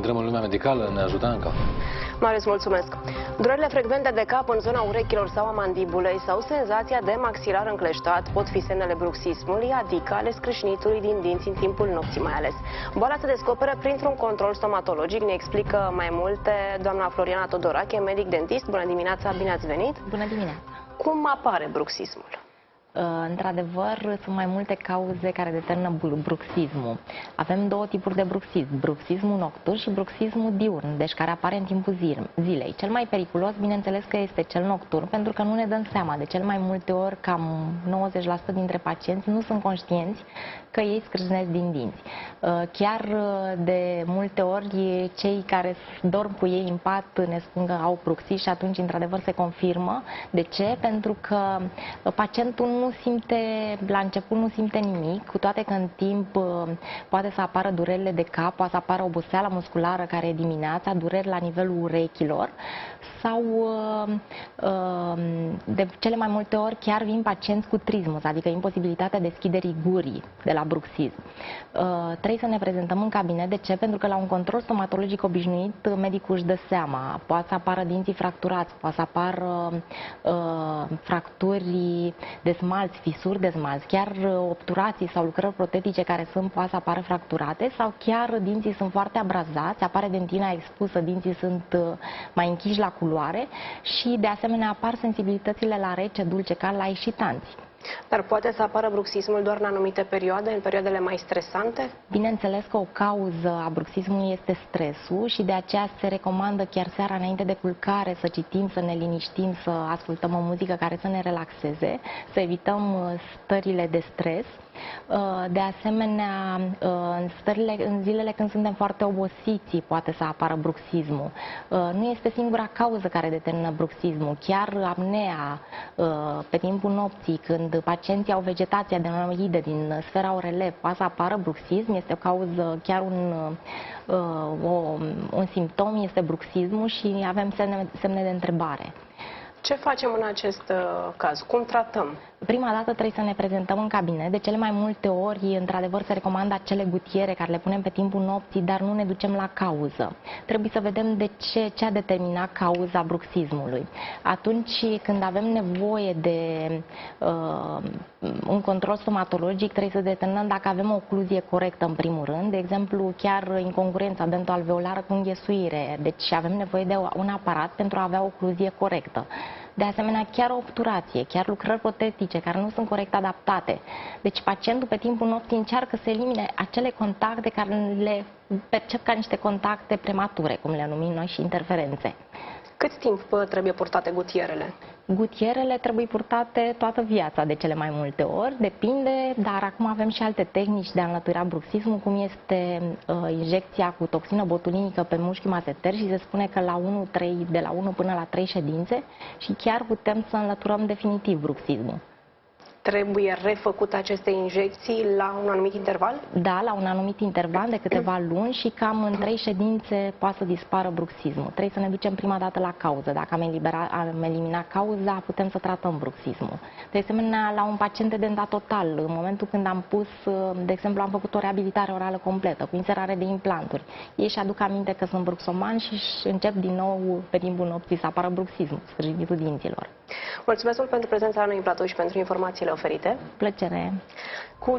Drămul lumea medicală ne ajută încă. Marius, mulțumesc. Durerile frecvente de cap în zona urechilor sau a mandibulei sau senzația de maxilar încleștat pot fi semnele bruxismului, adică ale scrâșnitului din dinți în timpul nopții mai ales. Boala se descoperă printr-un control stomatologic. Ne explică mai multe doamna Floriana Todorache, medic dentist. Bună dimineața, bine ați venit. Bună dimineața. Cum apare bruxismul? Într-adevăr, sunt mai multe cauze care determină bruxismul. Avem două tipuri de bruxism, bruxismul nocturn și bruxismul diurn, deci care apare în timpul zilei. Cel mai periculos, bineînțeles că este cel nocturn, pentru că nu ne dăm seama. De cel mai multe ori, cam 90% dintre pacienți nu sunt conștienți că ei scrâșnesc din dinți. Chiar de multe ori, cei care dorm cu ei în pat ne spun că au bruxism și atunci, într-adevăr, se confirmă. De ce? Pentru că pacientul nu simte, la început nu simte nimic, cu toate că în timp poate să apară durerile de cap, poate să apară oboseala musculară care e dimineața, dureri la nivelul urechilor sau de cele mai multe ori chiar vin pacienți cu trismus, adică imposibilitatea deschiderii gurii de la bruxism. Trebuie să ne prezentăm în cabinet. De ce? Pentru că la un control stomatologic obișnuit medicul își dă seama. Poate să apară dinții fracturați, poate să apară fracturi de smalți, fisuri de smalți, chiar obturații sau lucrări protetice care poate să apară fracturate sau chiar dinții sunt foarte abrazați, apare dentina expusă, dinții sunt mai închiși la culoare și de asemenea apar sensibilitățile la rece, dulce, cald, la excitanți. Dar poate să apară bruxismul doar în anumite perioade, în perioadele mai stresante? Bineînțeles că o cauză a bruxismului este stresul și de aceea se recomandă chiar seara înainte de culcare să citim, să ne liniștim, să ascultăm o muzică care să ne relaxeze, să evităm stările de stres. De asemenea, în zilele când suntem foarte obosiți poate să apară bruxismul. Nu este singura cauză care determină bruxismul. Chiar apnea pe timpul nopții, când pacienții au vegetația adenoidă din sfera orele, poate să apară bruxism, este o cauză, chiar un simptom este bruxismul și avem semne de întrebare. Ce facem în acest caz? Cum tratăm? Prima dată trebuie să ne prezentăm în cabinet. De cele mai multe ori, într-adevăr, se recomandă acele gutiere care le punem pe timpul nopții, dar nu ne ducem la cauză. Trebuie să vedem de ce a determinat cauza bruxismului. Atunci când avem nevoie de un control stomatologic, trebuie să determinăm dacă avem o ocluzie corectă în primul rând, de exemplu, chiar incongruența dentoalveolară cu înghesuire. Deci avem nevoie de un aparat pentru a avea o ocluzie corectă. De asemenea, chiar o obturație, chiar lucrări protetice care nu sunt corect adaptate. Deci pacientul pe timpul nopții încearcă să elimine acele contacte care le percep ca niște contacte premature, cum le numim noi, și interferențe. Cât timp trebuie purtate gutierele? Gutierele trebuie purtate toată viața de cele mai multe ori, depinde, dar acum avem și alte tehnici de a înlătura bruxismul, cum este injecția cu toxină botulinică pe mușchiul maseter și se spune că de la 1 până la 3 ședințe și chiar putem să înlăturăm definitiv bruxismul. Trebuie refăcute aceste injecții la un anumit interval? Da, la un anumit interval de câteva luni și cam în 3 ședințe poate să dispară bruxismul. Trebuie să ne ducem prima dată la cauză. Dacă am eliminat cauza, putem să tratăm bruxismul. De asemenea, la un pacient de dentat total, în momentul când am pus, de exemplu, am făcut o reabilitare orală completă, cu inserare de implanturi, ei își aduc aminte că sunt bruxomani și încep din nou pe timpul nopții să apară bruxismul, scrâșnitul dinților. Mulțumesc mult pentru prezența la noi în platou și pentru informațiile oferite. Plăcere! Cu